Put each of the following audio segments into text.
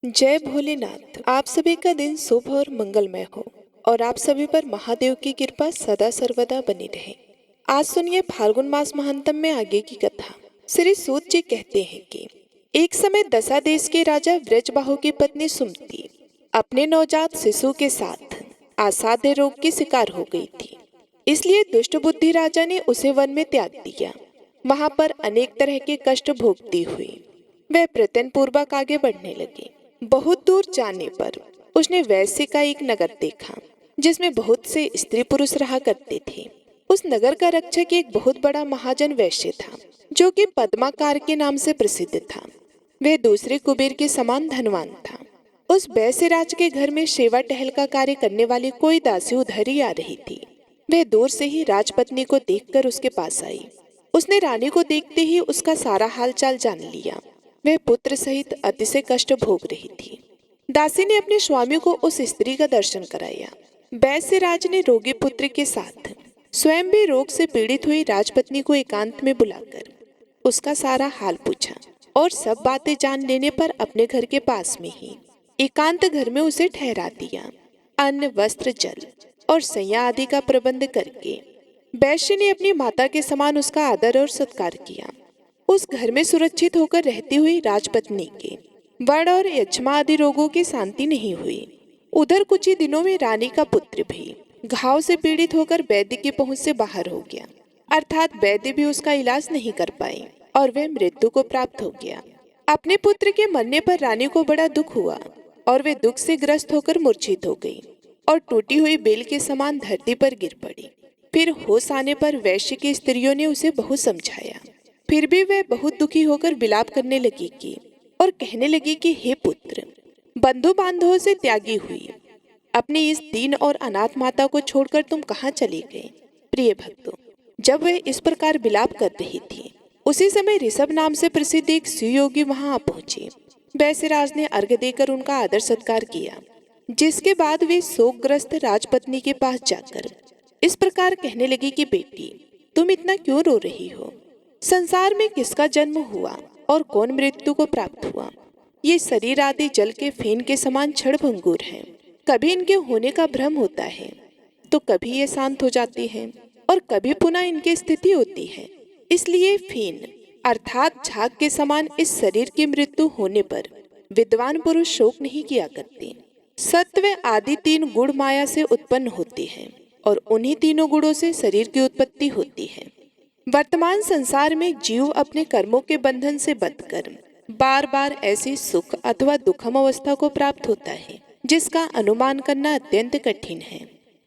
जय भोलेनाथ। आप सभी का दिन शुभ और मंगलमय हो और आप सभी पर महादेव की कृपा सदा सर्वदा बनी रहे। आज सुनिए फाल्गुन मास महात्म में आगे की कथा। श्री सूत जी कहते हैं कि एक समय दशा देश के राजा व्रजबाहु की पत्नी सुमति अपने नवजात शिशु के साथ असाध्य रोग की शिकार हो गई थी। इसलिए दुष्ट बुद्धि राजा ने उसे वन में त्याग दिया। वहां पर अनेक तरह के कष्ट भोगती हुई वह प्रयत्न पूर्वक आगे बढ़ने लगी। बहुत दूर जाने पर उसने वैश्य का एक नगर देखा जिसमें बहुत से स्त्री पुरुष रहा करते थे। उस नगर का रक्षक एक बहुत बड़ा महाजन वैश्य था जो कि पद्माकार के नाम से प्रसिद्ध था। वह दूसरे कुबेर के समान धनवान था। उस वैश्य राज के घर में सेवा टहल का कार्य करने वाली कोई दासी उधर ही आ रही थी। वह दूर से ही राजपत्नी को देखकर उसके पास आई। उसने रानी को देखते ही उसका सारा हालचाल जान लिया। वह पुत्र सहित अतिशय कष्ट भोग रही थी। दासी ने अपने स्वामी को उस स्त्री का दर्शन कराया। वैश्य राज ने रोगी पुत्र के साथ स्वयं भी रोग से पीड़ित हुई राजपत्नी को एकांत में बुलाकर उसका सारा हाल पूछा और सब बातें जान लेने पर अपने घर के पास में ही एकांत घर में उसे ठहरा दिया। अन्न, वस्त्र, जल और शैया आदि का प्रबंध करके वैश्य ने अपनी माता के समान उसका आदर और सत्कार किया। उस घर में सुरक्षित होकर रहती हुई राजपत्नी के वर्ण और यक्ष्मा आदि रोगों की शांति नहीं हुई। उधर कुछ ही दिनों में रानी का पुत्र भी घाव से पीड़ित होकर वैद्य की पहुंच से बाहर हो गया, अर्थात वैद्य भी उसका इलाज नहीं कर पाए और वह मृत्यु को प्राप्त हो गया। अपने पुत्र के मरने पर रानी को बड़ा दुख हुआ और वे दुख से ग्रस्त होकर मूर्छित हो गई और टूटी हुई बेल के समान धरती पर गिर पड़ी। फिर होश आने पर वैश्य की स्त्रियों ने उसे बहुत समझाया, फिर भी वह बहुत दुखी होकर विलाप करने लगी कि और कहने लगी कि हे पुत्र, बंधु बांधवों से त्यागी हुई अपनी इस दीन और अनाथ माता को छोड़कर तुम कहाँ चले गए। प्रिय भक्तों, जब वह इस प्रकार विलाप कर रही थी उसी समय ऋषभ नाम से प्रसिद्ध एक सुयोगी वहां आ पहुंचे। वैश्यराज ने अर्घ्य देकर उनका आदर सत्कार किया, जिसके बाद वे शोकग्रस्त राजपत्नी के पास जाकर इस प्रकार कहने लगी कि बेटी, तुम इतना क्यों रो रही हो। संसार में किसका जन्म हुआ और कौन मृत्यु को प्राप्त हुआ। ये शरीर आदि जल के फेन के समान क्षणभंगुर हैं। कभी इनके होने का भ्रम होता है तो कभी ये शांत हो जाती हैं और कभी पुनः इनकी स्थिति होती है। इसलिए फेन अर्थात झाग के समान इस शरीर की मृत्यु होने पर विद्वान पुरुष शोक नहीं किया करते। सत्व आदि तीन गुण माया से उत्पन्न होते हैं और उन्हीं तीनों गुणों से शरीर की उत्पत्ति होती है। वर्तमान संसार में जीव अपने कर्मों के बंधन से बंधकर बार बार ऐसी सुख अथवा दुखम अवस्था को प्राप्त होता है जिसका अनुमान करना अत्यंत कठिन है।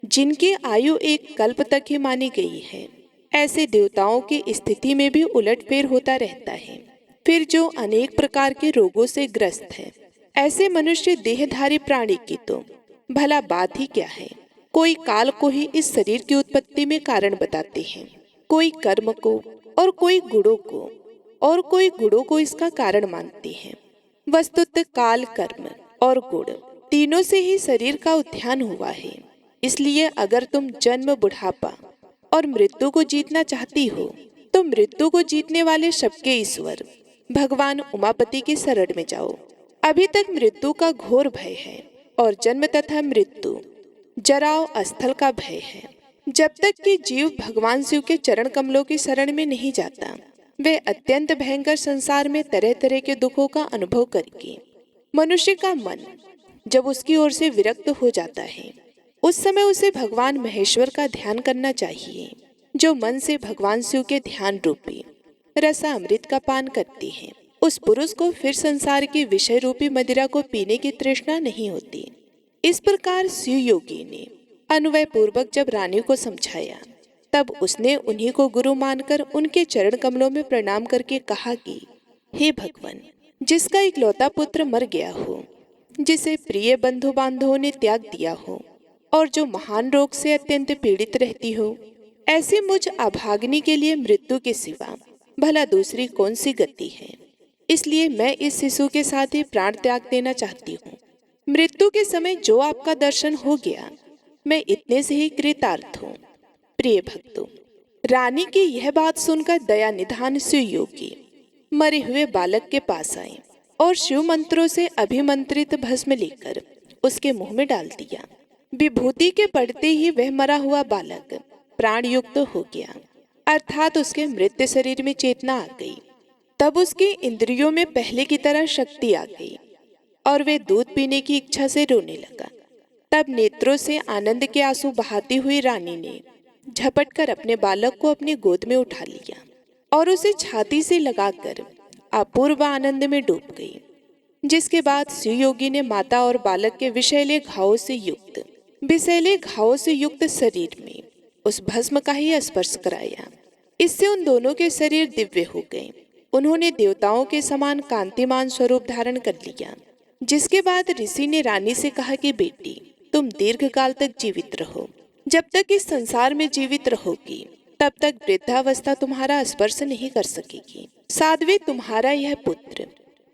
जिनकी आयु एक कल्प तक ही मानी गई है, ऐसे देवताओं की स्थिति में भी उलटफेर होता रहता है। फिर जो अनेक प्रकार के रोगों से ग्रस्त है, ऐसे मनुष्य देहधारी प्राणी की तो भला बात ही क्या है। कोई काल को ही इस शरीर की उत्पत्ति में कारण बताते हैं, कोई कर्म को और कोई गुणों को और कोई गुणों को इसका कारण मानते हैं। वस्तुतः काल, कर्म और गुण तीनों से ही शरीर का उत्थान हुआ है। इसलिए अगर तुम जन्म, बुढ़ापा और मृत्यु को जीतना चाहती हो तो मृत्यु को जीतने वाले सबके ईश्वर भगवान उमापति की शरण में जाओ। अभी तक मृत्यु का घोर भय है और जन्म तथा मृत्यु, जरा और स्थल का भय है। जब तक कि जीव भगवान शिव के चरण कमलों की शरण में नहीं जाता, वे अत्यंत भयंकर संसार में तरह तरह के दुखों का अनुभव करके मनुष्य का मन जब उसकी ओर से विरक्त हो जाता है, उस समय उसे भगवान महेश्वर का ध्यान करना चाहिए, जो मन से भगवान शिव के ध्यान रूपी रसामृत का पान करती है। उस पुरुष को फिर संसार की विषय रूपी मदिरा को पीने की तृष्णा नहीं होती। इस प्रकार शिव योगी ने अनुवय पूर्वक जब रानी को समझाया, तब उसने उन्हीं को गुरु मानकर उनके चरण कमलों में प्रणाम करके कहा कि हे भगवान, जिसका इकलौता पुत्र मर गया हो, जिसे प्रिय बंधु बांधवों ने त्याग दिया हो और जो महान रोग से अत्यंत पीड़ित रहती हो, ऐसी मुझ अभागिनी के लिए मृत्यु के सिवा भला दूसरी कौन सी गति है। इसलिए मैं इस शिशु के साथ ही प्राण त्याग देना चाहती हूँ। मृत्यु के समय जो आपका दर्शन हो गया, मैं इतने से ही कृतार्थ हूँ। प्रिय भक्तों, रानी की यह बात सुनकर दया निधान शिव योगी मरे हुए बालक के पास आए और शिव मंत्रों से अभिमंत्रित भस्म लेकर उसके मुंह में डाल दिया। विभूति के पड़ते ही वह मरा हुआ बालक प्राण युक्त हो गया, अर्थात उसके मृत शरीर में चेतना आ गई। तब उसकी इंद्रियों में पहले की तरह शक्ति आ गई और वे दूध पीने की इच्छा से रोने लगा। तब नेत्रों से आनंद के आंसू बहाती हुई रानी ने झपट कर अपने बालक को अपनी गोद में उठा लिया और उसे छाती से लगाकर अपूर्व आनंद में डूब गई। जिसके बाद शिव योगी ने माता और बालक के विषैले घावों से युक्त शरीर में उस भस्म का ही स्पर्श कराया। इससे उन दोनों के शरीर दिव्य हो गए। उन्होंने देवताओं के समान कांतिमान स्वरूप धारण कर लिया। जिसके बाद ऋषि ने रानी से कहा कि बेटी, तुम दीर्घ काल तक जीवित रहो। जब तक इस संसार में जीवित रहोगी तब तक वृद्धावस्था तुम्हारा स्पर्श नहीं कर सकेगी। साध्वी, तुम्हारा यह पुत्र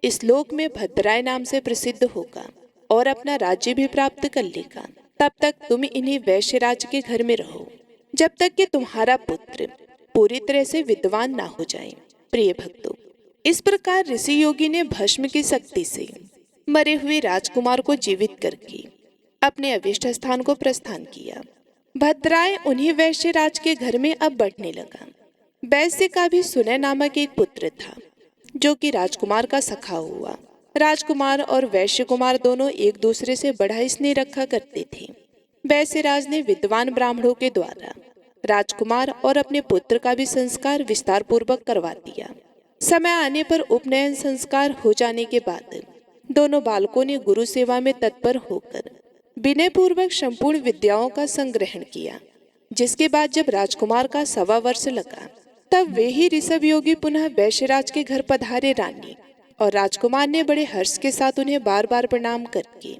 इस लोक में भद्राय नाम से प्रसिद्ध होगा और अपना राज्य भी प्राप्त कर लेगा। तब तक तुम इन्हीं वैश्यराज के घर में रहो, जब तक कि तुम्हारा पुत्र पूरी तरह से विद्वान ना हो जाए। प्रिय भक्तों, इस प्रकार ऋषि योगी ने भस्म की शक्ति से मरे हुए राजकुमार को जीवित करके अपने अभिष्ट स्थान को प्रस्थान किया। भद्राय उन्हीं वैश्यराज के घर में अब बढ़ने लगा। वैश्य का भी सुनय नामक एक पुत्र था, जो कि राजकुमार का सखा हुआ। राजकुमार और वैश्य कुमार दोनों एक दूसरे से बड़ा स्नेह रखा करते थे। वैश्यराज ने विद्वान ब्राह्मणों के द्वारा राजकुमार और अपने पुत्र का भी संस्कार विस्तार पूर्वक करवा दिया। समय आने पर उपनयन संस्कार हो जाने के बाद दोनों बालकों ने गुरु सेवा में तत्पर होकर विनय पूर्वक संपूर्ण विद्याओं का संग्रहण किया। जिसके बाद जब राजकुमार का 1.25 वर्ष लगा, तब वे ही ऋषभ योगी पुनः वैश्यराज के घर पधारे। रानी और राजकुमार ने बड़े हर्ष के साथ उन्हें बार बार प्रणाम करके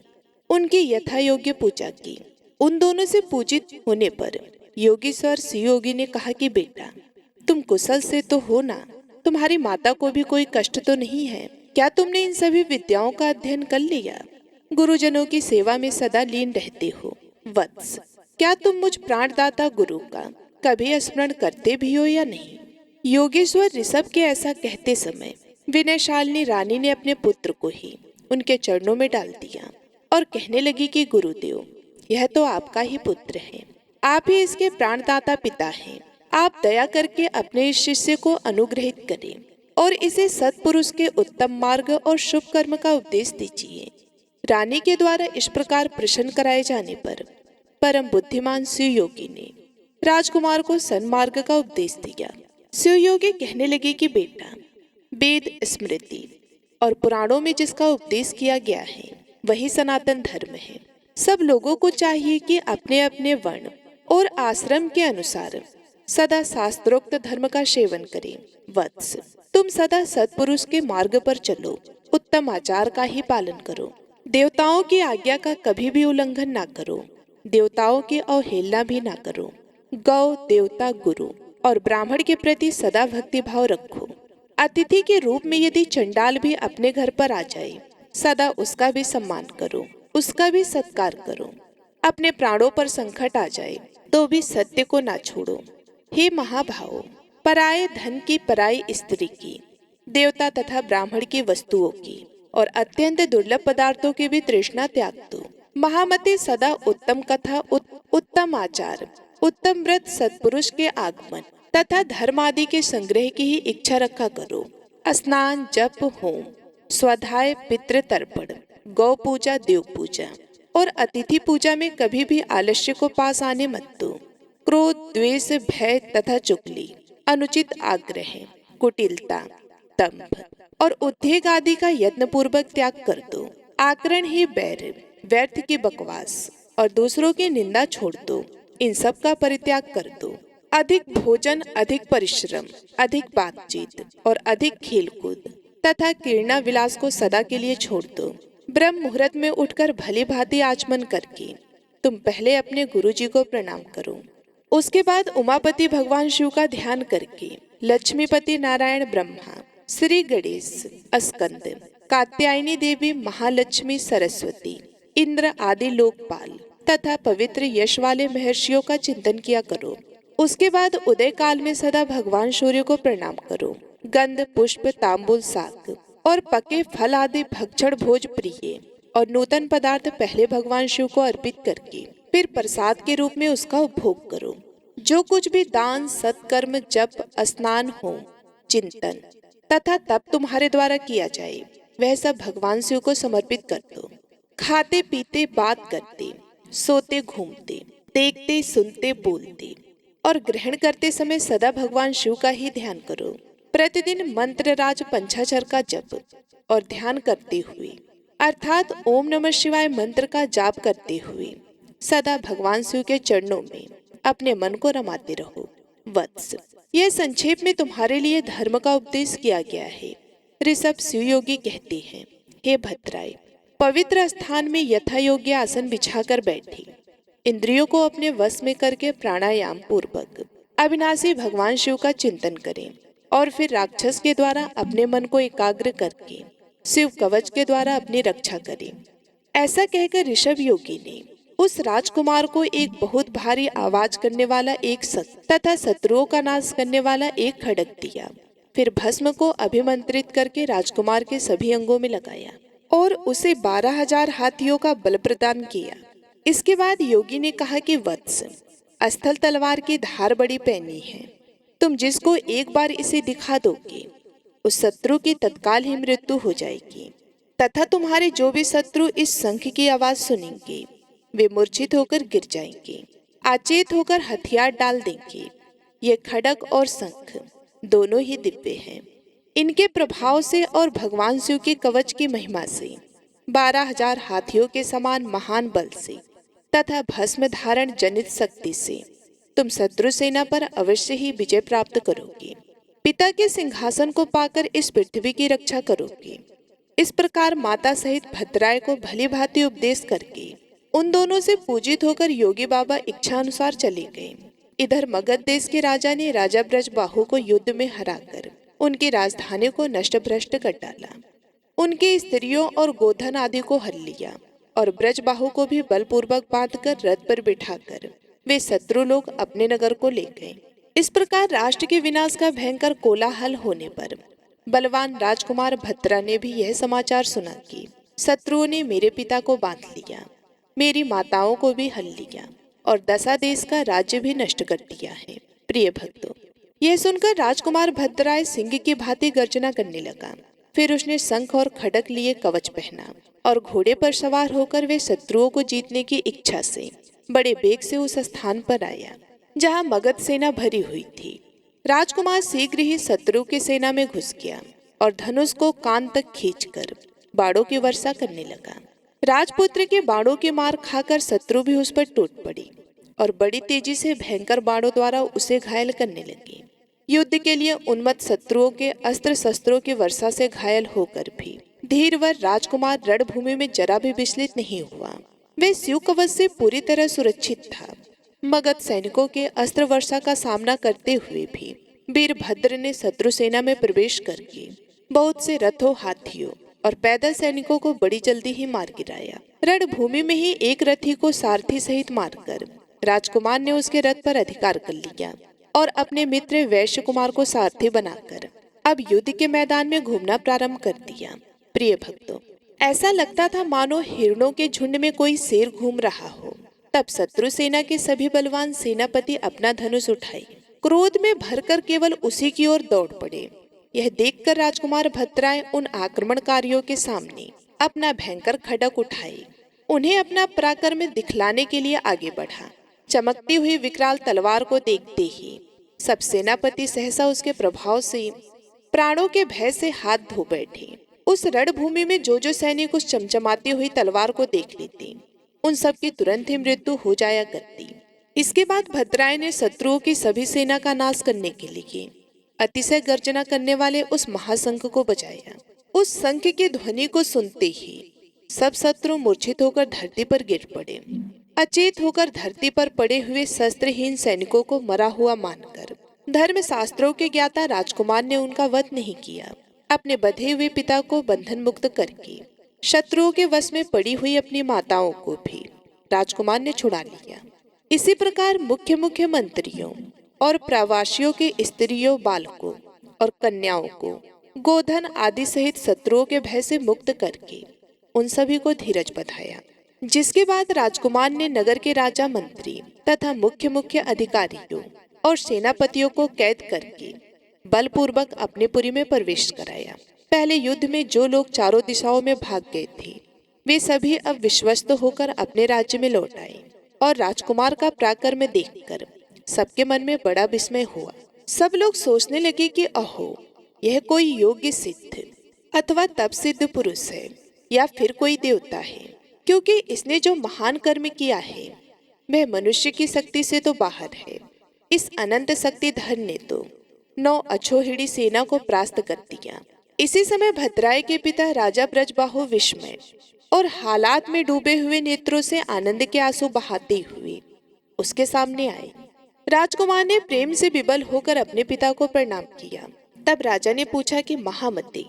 उनकी यथा योग्य पूजा की। उन दोनों से पूजित होने पर योगीश्वर शिव योगी ने कहा कि बेटा, तुम कुशल से तो हो ना? तुम्हारी माता को भी कोई कष्ट तो नहीं है? क्या तुमने इन सभी विद्याओं का अध्ययन कर लिया? गुरुजनों की सेवा में सदा लीन रहते हो। वत्स, क्या तुम मुझ प्राणदाता गुरु का कभी स्मरण करते भी हो या नहीं? योगेश्वर ऋषभ के ऐसा कहते समय विनयशालिनी रानी ने अपने पुत्र को ही उनके चरणों में डाल दिया और कहने लगी कि गुरुदेव, यह तो आपका ही पुत्र है, आप ही इसके प्राणदाता पिता हैं। आप दया करके अपने इस शिष्य को अनुग्रहित करें और इसे सत्पुरुष के उत्तम मार्ग और शुभ कर्म का उपदेश दीजिए। रानी के द्वारा इस प्रकार प्रसन्न कराए जाने पर परम बुद्धिमान शिव योगी ने राजकुमार को सन्मार्ग का उपदेश दिया। शिव योगी कहने लगे कि बेटा, वेद, स्मृति और पुराणों में जिसका उपदेश किया गया है वही सनातन धर्म है। सब लोगों को चाहिए कि अपने अपने वर्ण और आश्रम के अनुसार सदा शास्त्रोक्त धर्म का सेवन करें। वत्स, तुम सदा सत्पुरुष के मार्ग पर चलो, उत्तम आचार का ही पालन करो, देवताओं की आज्ञा का कभी भी उल्लंघन ना करो, देवताओं की अवहेलना भी ना करो, गौ, देवता, गुरु और ब्राह्मण के प्रति सदा भक्ति भाव रखो। अतिथि के रूप में यदि चंडाल भी अपने घर पर आ जाए, सदा उसका भी सम्मान करो, उसका भी सत्कार करो। अपने प्राणों पर संकट आ जाए तो भी सत्य को ना छोड़ो। हे महाभावों, पराये धन की, पराई स्त्री की, देवता तथा ब्राह्मण की वस्तुओं की और अत्यंत दुर्लभ पदार्थों की भी तृष्णा त्याग दो। महामते, सदा उत्तम कथा, उत्तम आचार, उत्तम व्रत, सत्पुरुष के आगमन तथा धर्म आदि के संग्रह की ही इच्छा रखा करो। स्नान, जप, होम, स्वाध्याय, पितृ तर्पण, गौ पूजा, देव पूजा और अतिथि पूजा में कभी भी आलस्य को पास आने मत दो। क्रोध, द्वेष, भय तथा चुगली, अनुचित आग्रह, कुटिलता, दंभ और उद्योग आदि का यत्न पूर्वक त्याग कर दो। आकरण ही बैर, व्यर्थ की बकवास और दूसरों की निंदा छोड़ दो। इन सब का परित्याग कर दो। अधिक भोजन, अधिक परिश्रम, अधिक बातचीत और अधिक खेलकूद तथा क्रीड़ा विलास को सदा के लिए छोड़ दो। ब्रह्म मुहूर्त में उठकर भली भांति आचमन करके तुम पहले अपने गुरुजी को प्रणाम करो। उसके बाद उमापति भगवान शिव का ध्यान करके लक्ष्मीपति नारायण ब्रह्मा, श्री गणेश, स्कंद, कात्यायनी देवी, महालक्ष्मी, सरस्वती, इंद्र आदि लोकपाल तथा पवित्र यश वाले महर्षियों का चिंतन किया करो। उसके बाद उदय काल में सदा भगवान सूर्य को प्रणाम करो। गंध, पुष्प, तांबूल, साग और पके फल आदि भक्षण भोज प्रिय और नूतन पदार्थ पहले भगवान शिव को अर्पित करके फिर प्रसाद के रूप में उसका उपभोग करो। जो कुछ भी दान, सत्कर्म, जप, स्नान, होम, चिंतन तथा तप तुम्हारे द्वारा किया जाए वह सब भगवान शिव को समर्पित कर दो। खाते पीते, बात करते, सोते, घूमते, देखते, सुनते, बोलते और ग्रहण करते समय सदा भगवान शिव का ही ध्यान करो। प्रतिदिन मंत्र राज पंचाक्षर का जप और ध्यान करते हुए अर्थात ओम नमः शिवाय मंत्र का जाप करते हुए सदा भगवान शिव के चरणों में अपने मन को रमाते रहो। वत्स, यह संक्षेप में तुम्हारे लिए धर्म का उपदेश किया गया है। ऋषभ शिव योगी कहते हैं, हे भद्राय, पवित्र स्थान में यथा योग्य आसन बिछाकर बैठे, इंद्रियों को अपने वश में करके प्राणायाम पूर्वक अविनाशी भगवान शिव का चिंतन करें और फिर राक्षस के द्वारा अपने मन को एकाग्र करके शिव कवच के द्वारा अपनी रक्षा करें। ऐसा कहकर ऋषभ योगी ने उस राजकुमार को एक बहुत भारी आवाज करने वाला एक शस्त्र तथा शत्रुओं का नाश करने वाला एक खड्ग दिया। फिर भस्म को अभिमंत्रित करके राजकुमार के सभी अंगों में लगाया और उसे 12,000 हाथियों का बल प्रदान किया। इसके बाद योगी ने कहा कि वत्स, अस्थल तलवार की धार बड़ी पैनी है। तुम जिसको एक बार इसे दिखा दोगे उस शत्रु की तत्काल ही मृत्यु हो जाएगी तथा तुम्हारे जो भी शत्रु इस शंख की आवाज सुनेंगे वे मूर्छित होकर गिर जाएंगे, अचेत होकर हथियार डाल देंगे। ये खड्ग और शंख दोनों ही दिव्य हैं। इनके प्रभाव से और भगवान शिव के कवच की महिमा से 12,000 हाथियों के समान महान बल से तथा भस्म धारण जनित शक्ति से तुम शत्रु सेना पर अवश्य ही विजय प्राप्त करोगे। पिता के सिंहासन को पाकर इस पृथ्वी की रक्षा करोगे। इस प्रकार माता सहित भद्राय को भली भांति उपदेश करके उन दोनों से पूजित होकर योगी बाबा इच्छा अनुसार चले गए। इधर मगध देश के राजा ने राजा ब्रजबाहु को युद्ध में हराकर उनकी राजधानी को नष्ट भ्रष्ट कर डाला। उनके स्त्रियों और गोधन आदि को हर लिया और ब्रजबाहु को भी बलपूर्वक बांधकर रथ पर बिठाकर वे शत्रु लोग अपने नगर को ले गए। इस प्रकार राष्ट्र के विनाश का भयंकर कोलाहल होने पर बलवान राजकुमार भद्रा ने भी यह समाचार सुना कि शत्रुओं ने मेरे पिता को बांध लिया, मेरी माताओं को भी हल लिया और दशा देश का राज्य भी नष्ट कर दिया है। प्रिय भक्तों, यह सुनकर राजकुमार भद्राय सिंह की भांति गर्जना करने लगा। फिर उसने शंख और खड्ग लिए कवच पहना और घोड़े पर सवार होकर वे शत्रुओं को जीतने की इच्छा से बड़े वेग से उस स्थान पर आया जहां मगध सेना भरी हुई थी। राजकुमार शीघ्र ही शत्रु की सेना में घुस गया और धनुष को कान तक खींचकर बाणों की वर्षा करने लगा। राजपुत्र के बाणों की मार खाकर शत्रु भी उस पर टूट पड़ी और बड़ी तेजी से भयंकर बाणों द्वारा उसे घायल करने लगे। युद्ध के लिए उन्मत्त शत्रुओं के अस्त्र शस्त्रों की वर्षा से घायल होकर भी धीरवर राजकुमार रणभूमि में जरा भी विचलित नहीं हुआ। वे शिव कवच से पूरी तरह सुरक्षित था। मगध सैनिकों के अस्त्र वर्षा का सामना करते हुए भी वीरभद्र ने शत्रु सेना में प्रवेश करके बहुत से रथों, हाथियों और पैदल सैनिकों को बड़ी जल्दी ही मार गिराया। रणभूमि में ही एक रथी को सारथी सहित मारकर राजकुमार ने उसके रथ पर अधिकार कर लिया और अपने मित्र वैश्य कुमार को सारथी बनाकर अब युद्ध के मैदान में घूमना प्रारंभ कर दिया। प्रिय भक्तों, ऐसा लगता था मानो हिरणों के झुंड में कोई शेर घूम रहा हो। तब शत्रु सेना के सभी बलवान सेनापति अपना धनुष उठाए क्रोध में भरकर केवल उसी की ओर दौड़ पड़े। यह देखकर राजकुमार भद्राय उन आक्रमणकारियों के सामने अपना भयंकर खड्ग उठाए उन्हें अपना पराक्रम दिखलाने के लिए आगे बढ़ा। चमकती हुई विकराल तलवार को देखते ही सब सेनापति सहसा उसके प्रभाव से प्राणों के भय से हाथ धो बैठे। उस रणभूमि में जो सैनिक उस चमचमाती हुई तलवार को देख लेते उन सब की तुरंत ही मृत्यु हो जाया करती। इसके बाद भद्राय ने शत्रुओं की सभी सेना का नाश करने के लिए अतिशय गर्जना करने वाले उस महाशंख को बजाया। उस शंख की ध्वनि को सुनते ही सब शत्रु मूर्छित होकर धरती पर गिर पड़े। अचेत होकर धरती पर पड़े हुए शस्त्रहीन सैनिकों को मरा हुआ मानकर धर्म शास्त्रों के ज्ञाता राजकुमार ने उनका वध नहीं किया। अपने बंधे हुए पिता को बंधन मुक्त करके शत्रुओं के वश में पड़ी हुई अपनी माताओं को भी राजकुमार ने छुड़ा लिया। इसी प्रकार मुख्य मुख्य मंत्रियों और प्रवासियों के स्त्रियों, बालकों और कन्याओं को गोधन आदि सहित शत्रुओं के भय से मुक्त करके उन सभी को धीरज बधाया। जिसके बाद राजकुमार ने नगर के राजा, मंत्री तथा मुख्य मुख्य अधिकारियों और सेनापतियों को कैद करके बलपूर्वक अपने पुरी में प्रवेश कराया। पहले युद्ध में जो लोग चारों दिशाओं में भाग गए थे, वे सभी अब विश्वस्त होकर अपने राज्य में लौट आए और राजकुमार का पराक्रम देखकर सबके मन में बड़ा विस्मय हुआ। सब लोग सोचने लगे कि अहो, यह कोई योग्य सिद्ध अथवा तप सिद्ध पुरुष है या फिर कोई देवता है, क्योंकि इसने जो महान कर्म किया है वह मनुष्य की शक्ति से तो बाहर है। इस अनंत शक्तिधर ने तो 9 अछोहिड़ी सेना को परास्त कर दिया। इसी समय भद्राय के पिता राजा ब्रजबाहु विस्मय और हालात में डूबे हुए नेत्रों से आनंद के आंसू बहाते हुए उसके सामने आए। राजकुमार ने प्रेम से विबल होकर अपने पिता को प्रणाम किया। तब राजा ने पूछा कि महामते,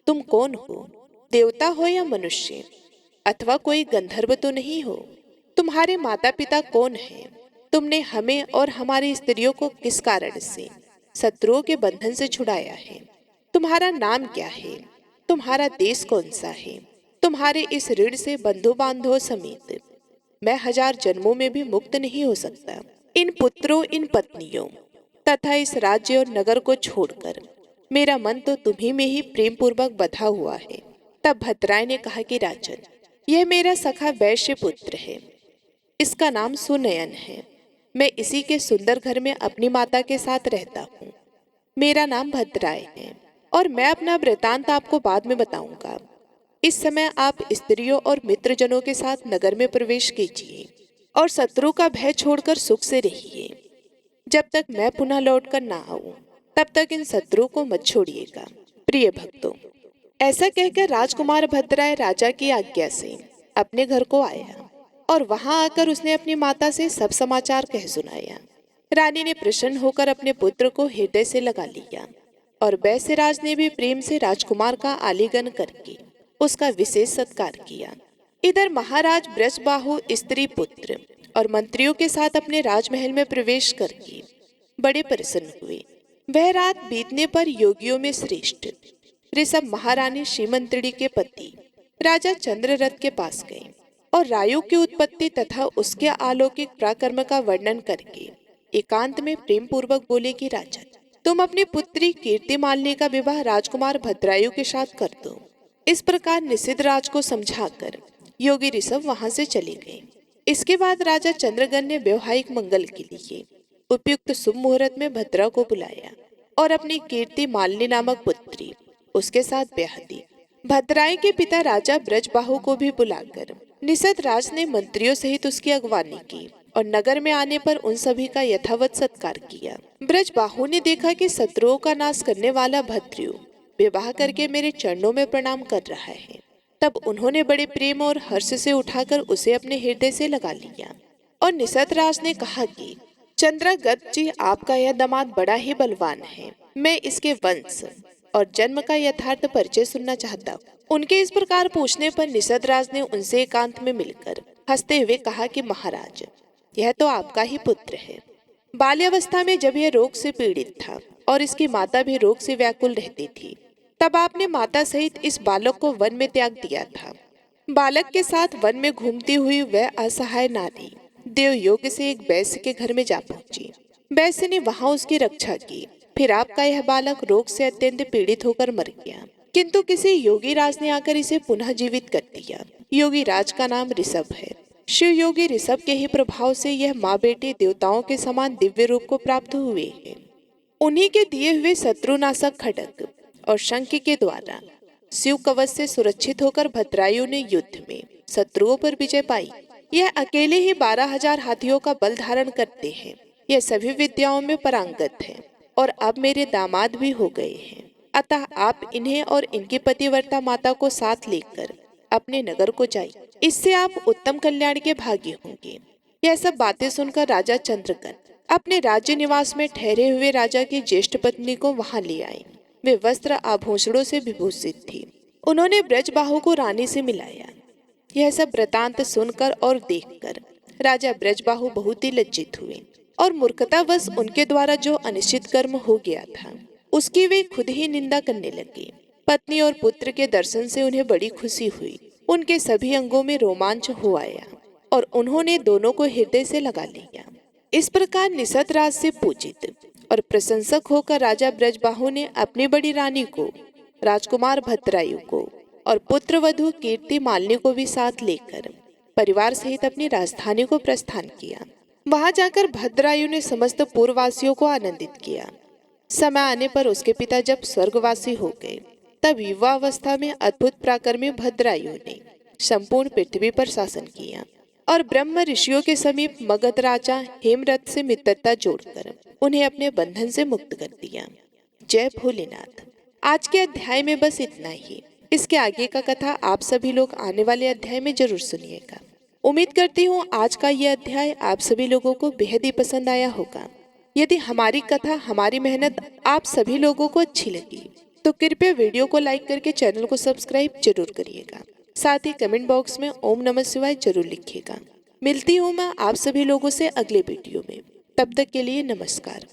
तुम कौन हो? देवता हो या मनुष्य, अथवा कोई गंधर्व तो नहीं हो? तुम्हारे माता पिता कौन हैं? तुमने हमें और हमारी स्त्रियों को किस कारण से शत्रुओं के बंधन से छुड़ाया है? तुम्हारा नाम क्या है? तुम्हारा देश कौन सा है? तुम्हारे इस ऋण से बंधु बांधवों समेत मैं 1000 जन्मों में भी मुक्त नहीं हो सकता। इन पुत्रों, इन पत्नियों तथा इस राज्य और नगर को छोड़कर मेरा मन तो तुम्ही में ही प्रेम पूर्वक बधा हुआ है। तब भद्राय ने कहा कि राजन, यह मेरा सखा वैश्य पुत्र है, इसका नाम सुनयन है। मैं इसी के सुंदर घर में अपनी माता के साथ रहता हूँ। मेरा नाम भद्राय है और मैं अपना वृतांत आपको बाद में बताऊंगा। इस समय आप स्त्रियों और मित्रजनों के साथ नगर में प्रवेश कीजिए और शत्रु का भय छोड़कर सुख से रहिए। जब तक मैं पुनः लौटकर ना आऊं, तब तक इन शत्रु को मत छोड़िएगा। प्रिय भक्तों, ऐसा कहकर राजकुमार भद्राय राजा की आज्ञा से अपने घर को आया और वहां आकर उसने अपनी माता से सब समाचार कह सुनाया। रानी ने प्रसन्न होकर अपने पुत्र को हृदय से लगा लिया और बैसराज ने भी प्रेम से राजकुमार का आलिंगन करके उसका विशेष सत्कार किया। इधर महाराज ब्रजबाहु स्त्री पुत्र और मंत्रियों के साथ अपने राजमहल में प्रवेश करके बड़े प्रसन्न हुए। वह रात बीतने पर योगियों में श्रेष्ठ ऋषभ महारानी श्रीमंत्रिणी के पति राजा चंद्ररथ के पास गए और रायु की उत्पत्ति तथा उसके अलौकिक पराक्रम का वर्णन करके एकांत में प्रेम पूर्वक बोले कि राजन, तुम अपनी पुत्री कीर्तिमालिनी का विवाह राजकुमार भद्रायु के साथ कर दो। इस प्रकार निषिद्ध राज को समझाकर योगी ऋषभ वहां से चले गए। इसके बाद राजा चंद्रगन ने वैवाहिक मंगल के लिए उपयुक्त शुभ मुहूर्त में भद्रा को बुलाया और अपनी कीर्ति मालिनी नामक पुत्री उसके साथ ब्याह दी। भद्राय के पिता राजा ब्रजबाहु को भी बुलाकर निषद राज ने मंत्रियों सहित उसकी अगवानी की और नगर में आने पर उन सभी का यथावत सत्कार किया। ब्रजबाहु ने देखा कि शत्रुओं का नाश करने वाला भद्रयु विवाह करके मेरे चरणों में प्रणाम कर रहा है। तब उन्होंने बड़े प्रेम और हर्ष से उठाकर उसे अपने हृदय से लगा लिया और निषद राज ने कहा कि चंद्रगत जी, आपका यह दामाद बड़ा ही बलवान है। मैं इसके वंश और जन्म का यथार्थ परिचय सुनना चाहता हूँ। उनके इस प्रकार पूछने पर निषद राज ने उनसे एकांत में मिलकर हंसते हुए कहा कि महाराज, यह तो आपका ही पुत्र है। बाल्यावस्था में जब यह रोग से पीड़ित था और इसकी माता भी रोग से व्याकुल रहती थी, तब आपने माता सहित इस बालक को वन में त्याग दिया था। बालक के साथ वन में घूमती हुई वह असहाय नारी देव योग से एक वैश्य के घर में जा पहुंची। वैश्य ने वहां उसकी रक्षा की। फिर आपका यह बालक रोग से अत्यंत पीड़ित होकर मर गया, किंतु किसी योगी राज ने आकर इसे पुनः जीवित कर दिया। योगी राज का नाम ऋषभ है। शिव योगी ऋषभ के ही प्रभाव से यह माँ बेटे देवताओं के समान दिव्य रूप को प्राप्त हुए हैं। उन्हीं के दिए हुए शत्रुनाशक खड्ग और शंख के द्वारा शिव कवच से सुरक्षित होकर भद्रायु ने युद्ध में शत्रुओं पर विजय पाई। यह अकेले ही 12,000 हाथियों का बल धारण करते हैं। यह सभी विद्याओं में पारंगत है और अब मेरे दामाद भी हो गए हैं। अतः आप इन्हें और इनकी पतिव्रता माता को साथ लेकर अपने नगर को जाइए। इससे आप उत्तम कल्याण के भागी होंगे। यह सब बातें सुनकर राजा चंद्रगन अपने राज्य निवास में ठहरे हुए राजा की ज्येष्ठ पत्नी को वहां ले आए। वे वस्त्र आभूषणों से विभूषित थी। उन्होंने ब्रजबाहु को रानी से मिलाया। यह सब वृतांत सुनकर और देखकर राजा ब्रजबाहु बहुत ही लज्जित हुए और मूर्खतावश उनके द्वारा जो अनिश्चित कर्म हो गया था उसकी वे खुद ही निंदा करने लगी। पत्नी और पुत्र के दर्शन से उन्हें बड़ी खुशी हुई। उनके सभी अंगों में रोमांच हो आया और उन्होंने दोनों को हृदय से लगा लिया। इस प्रकार निषद राज से पूजित और प्रशंसक होकर राजा ब्रजबाहु ने अपनी बड़ी रानी को, राजकुमार भद्रायु को और पुत्र वधु कीर्ति मालिनी को भी साथ लेकर परिवार सहित अपनी राजधानी को प्रस्थान किया। वहां जाकर भद्रायु ने समस्त पूर्ववासियों को आनंदित किया। समय आने पर उसके पिता जब स्वर्गवासी हो गए, तब युवावस्था में अद्भुत पराक्रमी भद्रायु ने संपूर्ण पृथ्वी पर शासन किया और ब्रह्म ऋषियों के समीप मगध राजा हेमरथ से मित्रता जोड़कर उन्हें अपने बंधन से मुक्त कर दिया। जय भोलेनाथ। आज के अध्याय में बस इतना ही। इसके आगे का कथा आप सभी लोग आने वाले अध्याय में जरूर सुनिएगा। उम्मीद करती हूँ आज का यह अध्याय आप सभी लोगों को बेहद ही पसंद आया होगा। यदि हमारी कथा, हमारी मेहनत आप सभी लोगों को अच्छी लगी तो कृपया वीडियो को लाइक करके चैनल को सब्सक्राइब जरूर करिएगा। साथ ही कमेंट बॉक्स में ओम नमः शिवाय जरूर लिखिएगा। मिलती हूँ मैं आप सभी लोगों से अगले वीडियो में। तब तक के लिए नमस्कार।